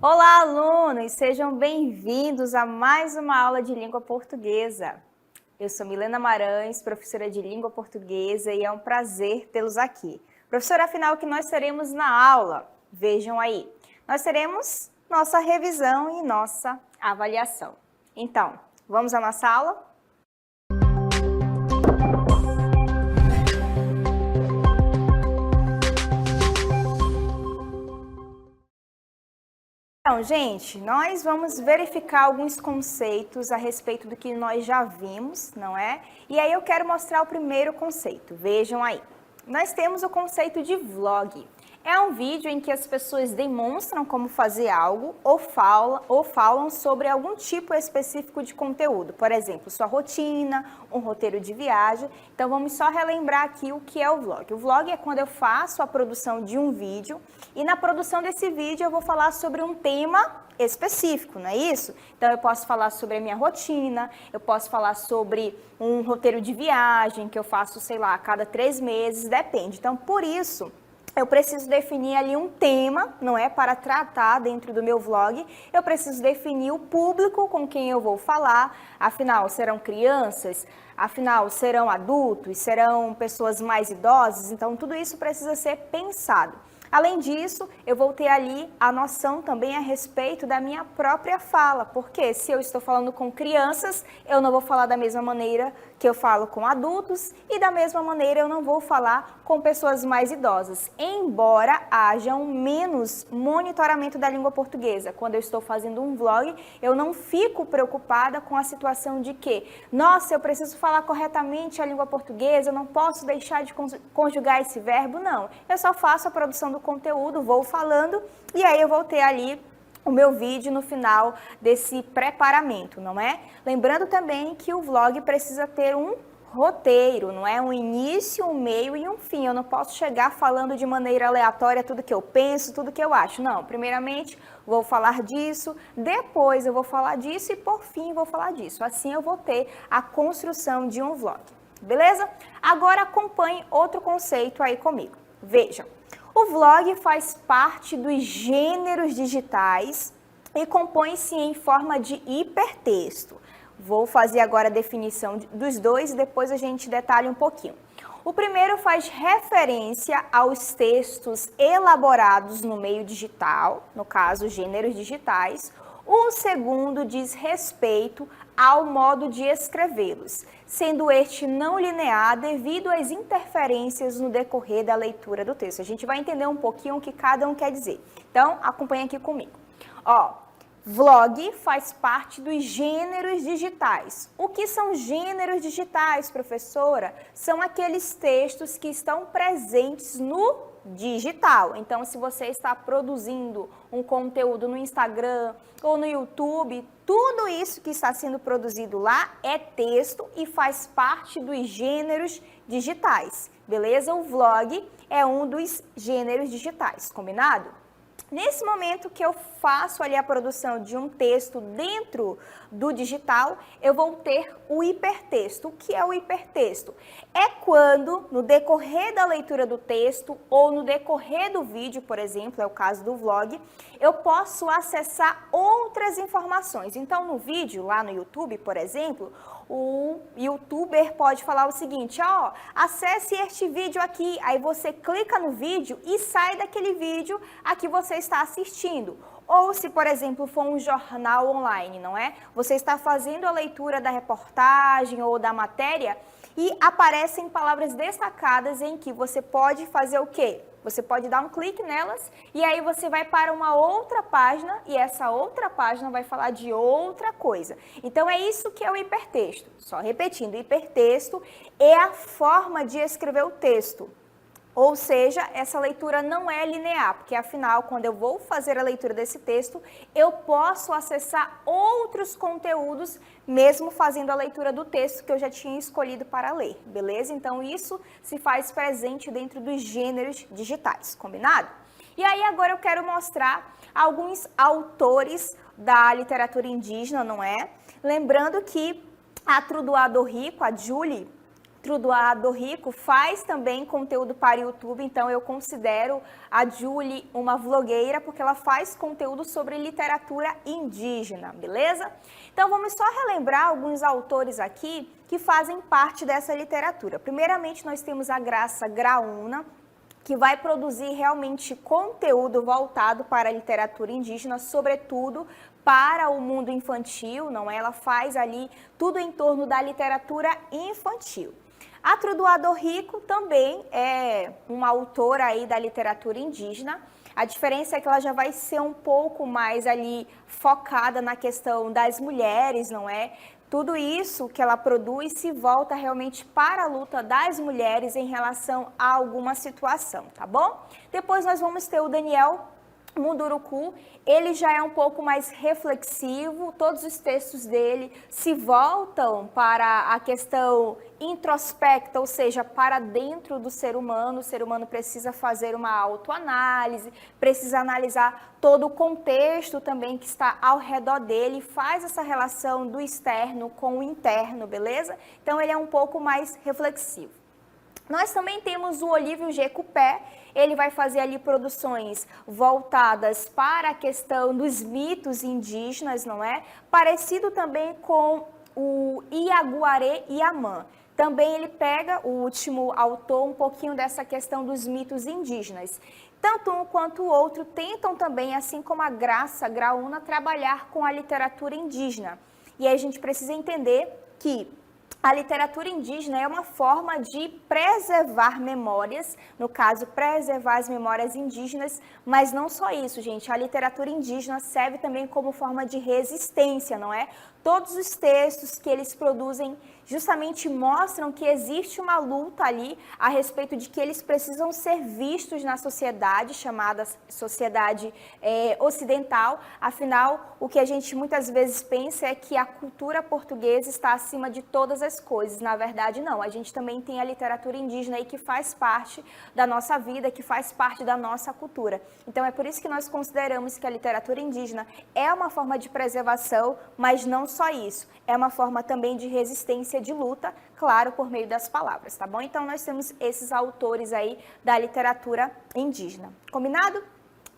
Olá, alunos! Sejam bem-vindos a mais uma aula de língua portuguesa. Eu sou Milena Marães, professora de língua portuguesa, e é um prazer tê-los aqui. Professora, afinal, o que nós teremos na aula? Vejam aí, nós teremos nossa revisão e nossa avaliação. Então, vamos à nossa aula? Então, gente, nós vamos verificar alguns conceitos a respeito do que nós já vimos, não é? E aí eu quero mostrar o primeiro conceito. Vejam aí. Nós temos o conceito de vlog. É um vídeo em que as pessoas demonstram como fazer algo ou falam sobre algum tipo específico de conteúdo. Por exemplo, sua rotina, um roteiro de viagem. Então, vamos só relembrar aqui o que é o vlog. O vlog é quando eu faço a produção de um vídeo e na produção desse vídeo eu vou falar sobre um tema específico, não é isso? Então, eu posso falar sobre a minha rotina, eu posso falar sobre um roteiro de viagem que eu faço, sei lá, a cada 3 meses, depende. Então, por isso, eu preciso definir ali um tema, não é, para tratar dentro do meu vlog. Eu preciso definir o público com quem eu vou falar. Afinal, serão crianças? Afinal, serão adultos? Serão pessoas mais idosas? Então, tudo isso precisa ser pensado. Além disso, eu vou ter ali a noção também a respeito da minha própria fala, porque se eu estou falando com crianças, eu não vou falar da mesma maneira que eu falo com adultos e da mesma maneira eu não vou falar com pessoas mais idosas, embora haja um menos monitoramento da língua portuguesa. Quando eu estou fazendo um vlog, eu não fico preocupada com a situação de que, nossa, eu preciso falar corretamente a língua portuguesa, eu não posso deixar de conjugar esse verbo, não. Eu só faço a produção do conteúdo, vou falando e aí eu vou ter ali o meu vídeo no final desse preparamento, não é? Lembrando também que o vlog precisa ter um roteiro, não é? Um início, um meio e um fim. Eu não posso chegar falando de maneira aleatória tudo que eu penso, tudo que eu acho. Não, primeiramente vou falar disso, depois eu vou falar disso e por fim vou falar disso. Assim eu vou ter a construção de um vlog, beleza? Agora acompanhe outro conceito aí comigo. Vejam. O vlog faz parte dos gêneros digitais e compõe-se em forma de hipertexto. Vou fazer agora a definição dos dois e depois a gente detalha um pouquinho. O primeiro faz referência aos textos elaborados no meio digital, no caso, gêneros digitais. O segundo diz respeito ao modo de escrevê-los, sendo este não linear devido às interferências no decorrer da leitura do texto. A gente vai entender um pouquinho o que cada um quer dizer. Então, acompanha aqui comigo. Ó, vlog faz parte dos gêneros digitais. O que são gêneros digitais, professora? São aqueles textos que estão presentes no digital. Então, se você está produzindo um conteúdo no Instagram ou no YouTube, tudo isso que está sendo produzido lá é texto e faz parte dos gêneros digitais, beleza? O vlog é um dos gêneros digitais, combinado? Nesse momento que eu faço ali a produção de um texto dentro do digital, eu vou ter o hipertexto. O que é o hipertexto? É quando, no decorrer da leitura do texto ou no decorrer do vídeo, por exemplo, é o caso do vlog, eu posso acessar outras informações. Então, no vídeo, lá no YouTube, por exemplo, o youtuber pode falar o seguinte, ó, acesse este vídeo aqui, aí você clica no vídeo e sai daquele vídeo a que você está assistindo. Ou se, por exemplo, for um jornal online, não é? Você está fazendo a leitura da reportagem ou da matéria e aparecem palavras destacadas em que você pode fazer o quê? Você pode dar um clique nelas e aí você vai para uma outra página e essa outra página vai falar de outra coisa. Então, é isso que é o hipertexto. Só repetindo, hipertexto é a forma de escrever o texto. Ou seja, essa leitura não é linear, porque afinal, quando eu vou fazer a leitura desse texto, eu posso acessar outros conteúdos, mesmo fazendo a leitura do texto que eu já tinha escolhido para ler, beleza? Então, isso se faz presente dentro dos gêneros digitais, combinado? E aí, agora eu quero mostrar alguns autores da literatura indígena, não é? Lembrando que a Atrodoador Rico, a Julie Trudoado Rico faz também conteúdo para o YouTube, então eu considero a Julie uma vlogueira porque ela faz conteúdo sobre literatura indígena, beleza? Então vamos só relembrar alguns autores aqui que fazem parte dessa literatura. Primeiramente nós temos a Graça Graúna, que vai produzir realmente conteúdo voltado para a literatura indígena, sobretudo para o mundo infantil, não é? Ela faz ali tudo em torno da literatura infantil. A Trudoado Rico também é uma autora aí da literatura indígena. A diferença é que ela já vai ser um pouco mais ali focada na questão das mulheres, não é? Tudo isso que ela produz se volta realmente para a luta das mulheres em relação a alguma situação, tá bom? Depois nós vamos ter o Daniel Munduruku, ele já é um pouco mais reflexivo, todos os textos dele se voltam para a questão introspecta, ou seja, para dentro do ser humano. O ser humano precisa fazer uma autoanálise, precisa analisar todo o contexto também que está ao redor dele, faz essa relação do externo com o interno, beleza? Então ele é um pouco mais reflexivo. Nós também temos o Olívio G. Cupé, ele vai fazer ali produções voltadas para a questão dos mitos indígenas, não é? Parecido também com o Iaguaré Iamã. Também ele pega, o último autor, um pouquinho dessa questão dos mitos indígenas. Tanto um quanto o outro tentam também, assim como a Graça Graúna, trabalhar com a literatura indígena. E aí a gente precisa entender que a literatura indígena é uma forma de preservar memórias, no caso, preservar as memórias indígenas, mas não só isso, gente. A literatura indígena serve também como forma de resistência, não é? Todos os textos que eles produzem justamente mostram que existe uma luta ali a respeito de que eles precisam ser vistos na sociedade, chamada sociedade ocidental. Afinal, o que a gente muitas vezes pensa é que a cultura portuguesa está acima de todas as coisas. Na verdade, não. A gente também tem a literatura indígena aí que faz parte da nossa vida, que faz parte da nossa cultura. Então, é por isso que nós consideramos que a literatura indígena é uma forma de preservação, mas não só isso. É uma forma também de resistência, de luta, claro, por meio das palavras, tá bom? Então, nós temos esses autores aí da literatura indígena. Combinado?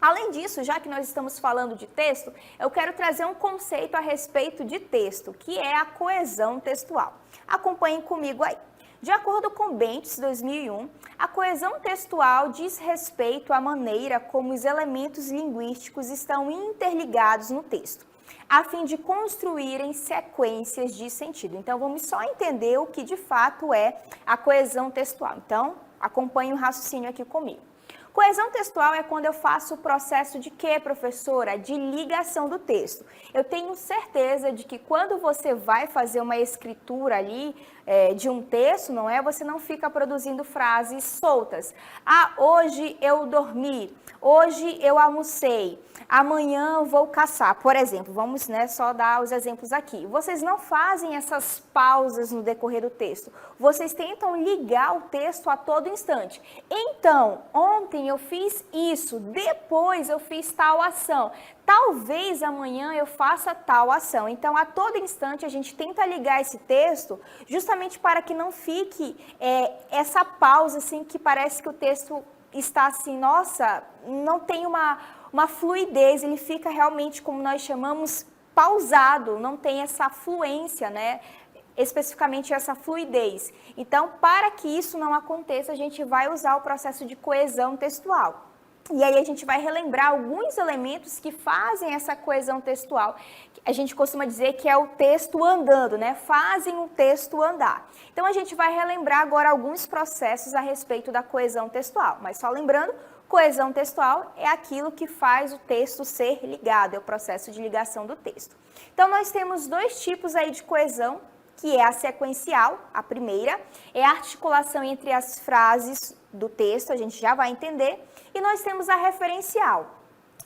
Além disso, já que nós estamos falando de texto, eu quero trazer um conceito a respeito de texto, que é a coesão textual. Acompanhem comigo aí. De acordo com Bentes, 2001, a coesão textual diz respeito à maneira como os elementos linguísticos estão interligados no texto, a fim de construírem sequências de sentido. Então, vamos só entender o que de fato é a coesão textual. Então, acompanhe o raciocínio aqui comigo. Coesão textual é quando eu faço o processo de quê, professora? De ligação do texto. Eu tenho certeza de que quando você vai fazer uma escritura ali de um texto, não é? Você não fica produzindo frases soltas. Ah, hoje eu dormi, hoje eu almocei, amanhã vou caçar. Por exemplo, vamos só dar os exemplos aqui. Vocês não fazem essas pausas no decorrer do texto. Vocês tentam ligar o texto a todo instante. Então, ontem eu fiz isso, depois eu fiz tal ação. Talvez amanhã eu faça tal ação. Então, a todo instante, a gente tenta ligar esse texto justamente para que não fique essa pausa, assim, que parece que o texto está assim, nossa, não tem uma fluidez, ele fica realmente, como nós chamamos, pausado, não tem essa fluência, né? Especificamente essa fluidez. Então, para que isso não aconteça, a gente vai usar o processo de coesão textual. E aí a gente vai relembrar alguns elementos que fazem essa coesão textual. A gente costuma dizer que é o texto andando, né? Fazem o texto andar. Então a gente vai relembrar agora alguns processos a respeito da coesão textual. Mas só lembrando, coesão textual é aquilo que faz o texto ser ligado, é o processo de ligação do texto. Então nós temos dois tipos aí de coesão, que é a sequencial, a primeira, é a articulação entre as frases do texto, a gente já vai entender, e nós temos a referencial,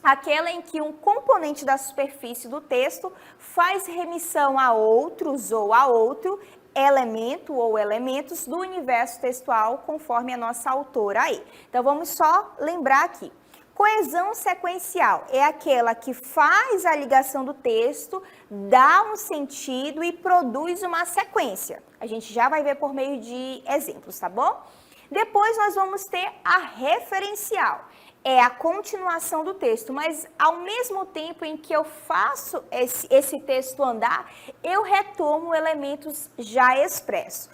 aquela em que um componente da superfície do texto faz remissão a outros ou a outro elemento ou elementos do universo textual, conforme a nossa autora aí. Então, vamos só lembrar aqui. Coesão sequencial é aquela que faz a ligação do texto, dá um sentido e produz uma sequência. A gente já vai ver por meio de exemplos, tá bom? Depois nós vamos ter a referencial. É a continuação do texto, mas ao mesmo tempo em que eu faço esse texto andar, eu retomo elementos já expressos.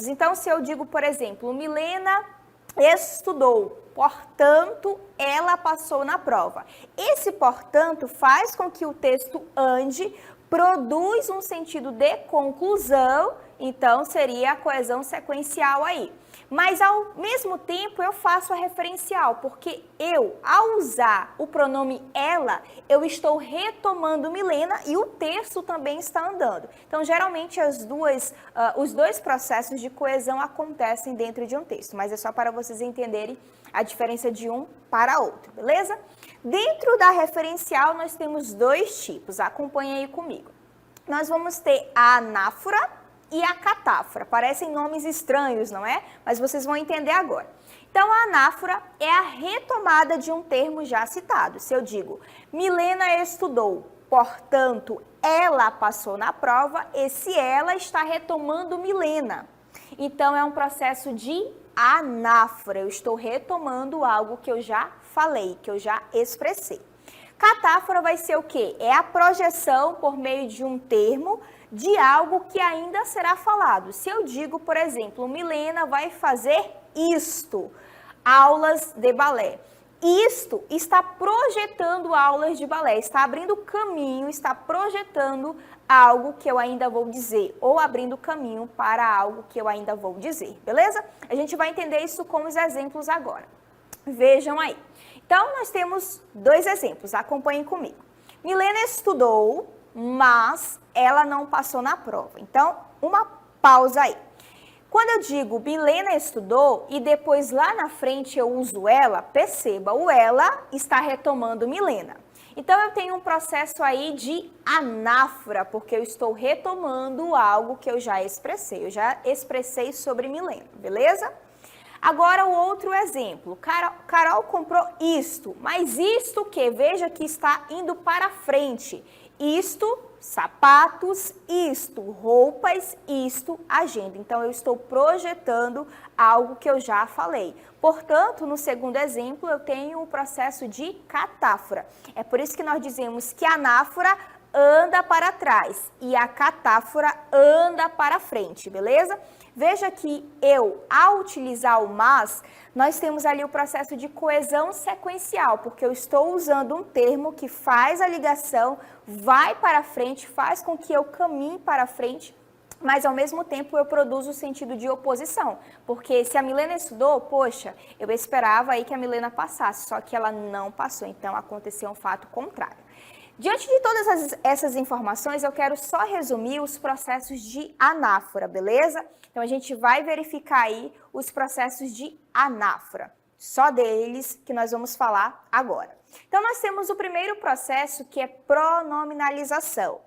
Então, se eu digo, por exemplo, Milena estudou, portanto, ela passou na prova. Esse, portanto, faz com que o texto ande, produz um sentido de conclusão, então seria a coesão sequencial aí. Mas, ao mesmo tempo, eu faço a referencial, porque ao usar o pronome ela, eu estou retomando Milena e o texto também está andando. Então, geralmente, os dois processos de coesão acontecem dentro de um texto, mas é só para vocês entenderem a diferença de um para outro, beleza? Dentro da referencial, nós temos dois tipos, acompanha aí comigo. Nós vamos ter a anáfora e a catáfora. Parecem nomes estranhos, não é? Mas vocês vão entender agora. Então, a anáfora é a retomada de um termo já citado. Se eu digo, Milena estudou, portanto, ela passou na prova, esse ela está retomando Milena. Então, é um processo de anáfora. Eu estou retomando algo que eu já falei, que eu já expressei. Catáfora vai ser o quê? É a projeção por meio de um termo de algo que ainda será falado. Se eu digo, por exemplo, Milena vai fazer isto, aulas de balé. Isto está projetando aulas de balé, está abrindo caminho, está projetando algo que eu ainda vou dizer, ou abrindo caminho para algo que eu ainda vou dizer, beleza? A gente vai entender isso com os exemplos agora. Vejam aí. Então, nós temos dois exemplos, acompanhem comigo. Milena estudou, mas ela não passou na prova. Então, uma pausa aí. Quando eu digo Milena estudou e depois lá na frente eu uso ela, perceba, o ela está retomando Milena. Então, eu tenho um processo aí de anáfora, porque eu estou retomando algo que eu já expressei. Eu já expressei sobre Milena, beleza? Agora, o outro exemplo. Carol comprou isto, mas isto que? Veja que está indo para frente. Isto, sapatos, isto, roupas, isto, agenda. Então, eu estou projetando algo que eu já falei. Portanto, no segundo exemplo, eu tenho o processo de catáfora. É por isso que nós dizemos que a anáfora anda para trás e a catáfora anda para frente, beleza? Veja que ao utilizar o mas, nós temos ali o processo de coesão sequencial, porque eu estou usando um termo que faz a ligação, vai para frente, faz com que eu caminhe para frente, mas ao mesmo tempo eu produzo o sentido de oposição, porque se a Milena estudou, poxa, eu esperava aí que a Milena passasse, só que ela não passou, então aconteceu um fato contrário. Diante de todas essas informações, eu quero só resumir os processos de anáfora, beleza? Então, a gente vai verificar aí os processos de anáfora, só deles que nós vamos falar agora. Então, nós temos o primeiro processo, que é pronominalização.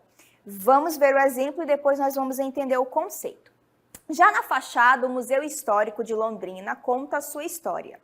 Vamos ver o exemplo e depois nós vamos entender o conceito. Já na fachada, o Museu Histórico de Londrina conta a sua história.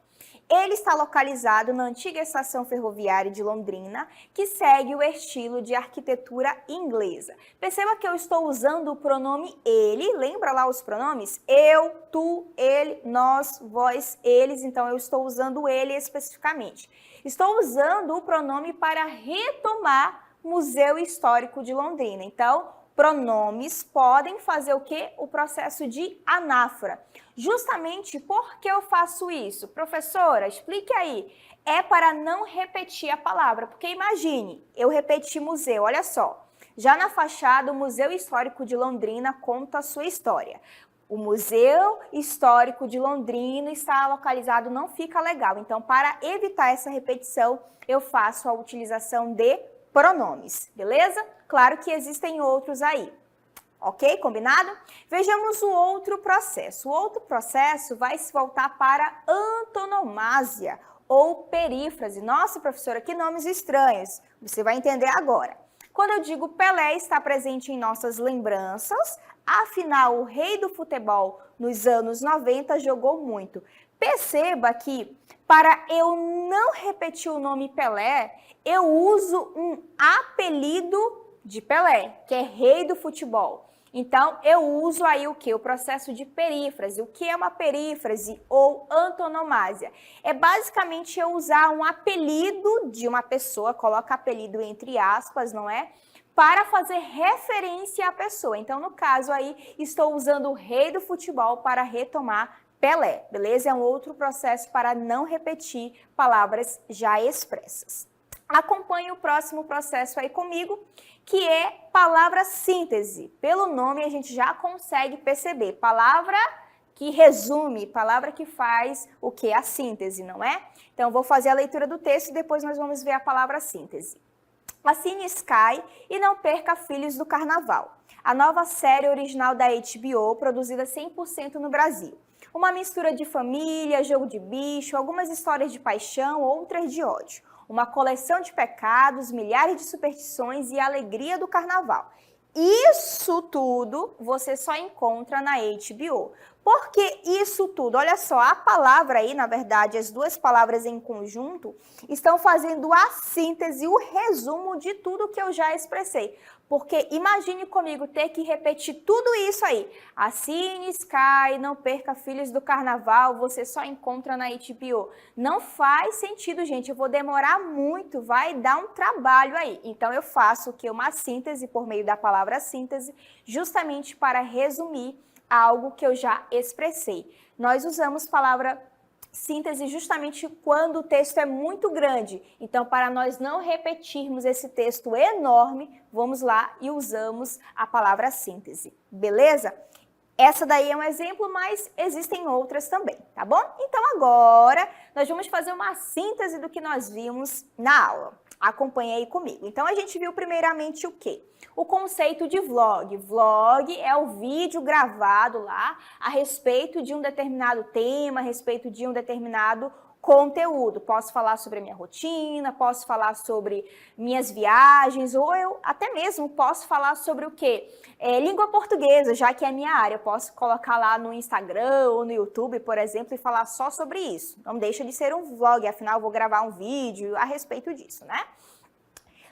Ele está localizado na antiga estação ferroviária de Londrina, que segue o estilo de arquitetura inglesa. Perceba que eu estou usando o pronome ele, lembra lá os pronomes? Eu, tu, ele, nós, vós, eles, então eu estou usando ele especificamente. Estou usando o pronome para retomar Museu Histórico de Londrina. Então, pronomes podem fazer o quê? O processo de anáfora. Justamente porque eu faço isso? Professora, explique aí. É para não repetir a palavra, porque imagine, eu repeti museu, olha só. Já na fachada, o Museu Histórico de Londrina conta a sua história. O Museu Histórico de Londrina está localizado, não fica legal. Então, para evitar essa repetição, eu faço a utilização de pronomes, beleza? Claro que existem outros aí. Ok? Combinado? Vejamos o outro processo. O outro processo vai se voltar para antonomásia ou perífrase. Nossa, professora, que nomes estranhos. Você vai entender agora. Quando eu digo Pelé está presente em nossas lembranças, afinal, o rei do futebol nos anos 90 jogou muito. Perceba que, para eu não repetir o nome Pelé, eu uso um apelido de Pelé, que é rei do futebol. Então, eu uso aí o quê? O processo de perífrase. O que é uma perífrase ou antonomásia? É basicamente eu usar um apelido de uma pessoa, coloca apelido entre aspas, não é? Para fazer referência à pessoa. Então, no caso aí, estou usando o rei do futebol para retomar Pelé, beleza? É um outro processo para não repetir palavras já expressas. Acompanhe o próximo processo aí comigo, que é palavra síntese. Pelo nome a gente já consegue perceber. Palavra que resume, palavra que faz o que? A síntese, não é? Então, vou fazer a leitura do texto e depois nós vamos ver a palavra síntese. Assine Sky e não perca Filhos do Carnaval, a nova série original da HBO, produzida 100% no Brasil. Uma mistura de família, jogo de bicho, algumas histórias de paixão, outras de ódio. Uma coleção de pecados, milhares de superstições e a alegria do carnaval. Isso tudo você só encontra na HBO. Por que isso tudo? Olha só, a palavra aí, na verdade, as duas palavras em conjunto estão fazendo a síntese, o resumo de tudo que eu já expressei. Porque imagine comigo ter que repetir tudo isso aí. Assine Sky, não perca Filhos do Carnaval, você só encontra na HBO. Não faz sentido, gente. Eu vou demorar muito, vai dar um trabalho aí. Então eu faço o que? Uma síntese por meio da palavra síntese, justamente para resumir algo que eu já expressei. Nós usamos palavra síntese justamente quando o texto é muito grande. Então, para nós não repetirmos esse texto enorme, vamos lá e usamos a palavra síntese, beleza? Essa daí é um exemplo, mas existem outras também, tá bom? Então, agora, nós vamos fazer uma síntese do que nós vimos na aula. Acompanhe aí comigo. Então, a gente viu primeiramente o quê? O conceito de vlog. Vlog é o vídeo gravado lá a respeito de um determinado tema, a respeito de um determinado conteúdo. Posso falar sobre a minha rotina, posso falar sobre minhas viagens, ou eu até mesmo posso falar sobre o quê? Língua portuguesa, já que é a minha área. Eu posso colocar lá no Instagram ou no YouTube, por exemplo, e falar só sobre isso. Não deixa de ser um vlog, afinal eu vou gravar um vídeo a respeito disso, né?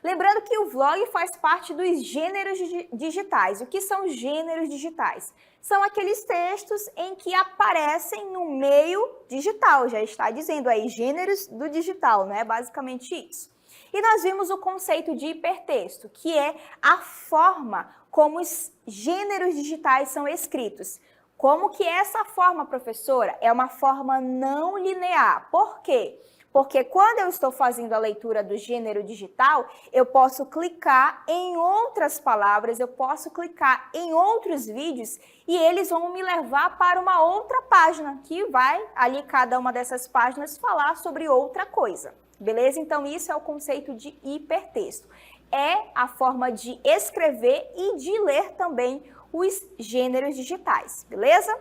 Lembrando que o vlog faz parte dos gêneros digitais. O que são gêneros digitais? São aqueles textos em que aparecem no meio digital. Já está dizendo aí, gêneros do digital, né? Basicamente isso. E nós vimos o conceito de hipertexto, que é a forma como os gêneros digitais são escritos. Como que é essa forma, professora? É uma forma não linear. Por quê? Porque quando eu estou fazendo a leitura do gênero digital, eu posso clicar em outras palavras, eu posso clicar em outros vídeos e eles vão me levar para uma outra página, que vai ali cada uma dessas páginas falar sobre outra coisa. Beleza? Então isso é o conceito de hipertexto. É a forma de escrever e de ler também os gêneros digitais, beleza?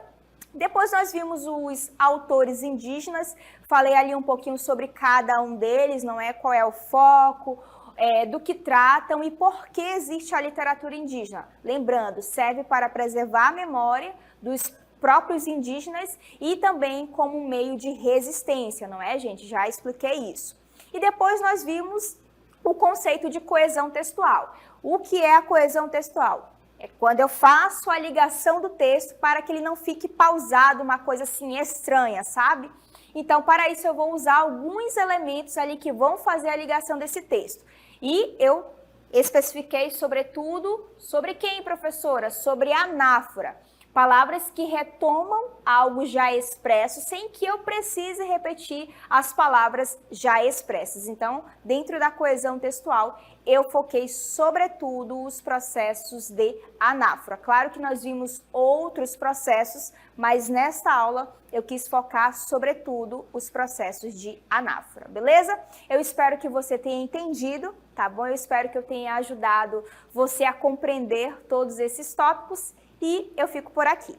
Depois nós vimos os autores indígenas, falei ali um pouquinho sobre cada um deles, não é? Qual é o foco, do que tratam e por que existe a literatura indígena. Lembrando, serve para preservar a memória dos próprios indígenas e também como meio de resistência, não é, gente? Já expliquei isso. E depois nós vimos o conceito de coesão textual. O que é a coesão textual? É quando eu faço a ligação do texto para que ele não fique pausado, uma coisa assim estranha, sabe? Então, para isso eu vou usar alguns elementos ali que vão fazer a ligação desse texto. E eu especifiquei sobretudo sobre quem, professora? Sobre anáfora. Palavras que retomam algo já expresso sem que eu precise repetir as palavras já expressas. Então, dentro da coesão textual, eu foquei sobretudo os processos de anáfora. Claro que nós vimos outros processos, mas nesta aula eu quis focar sobretudo os processos de anáfora, beleza? Eu espero que você tenha entendido, tá bom? Eu espero que eu tenha ajudado você a compreender todos esses tópicos. E eu fico por aqui.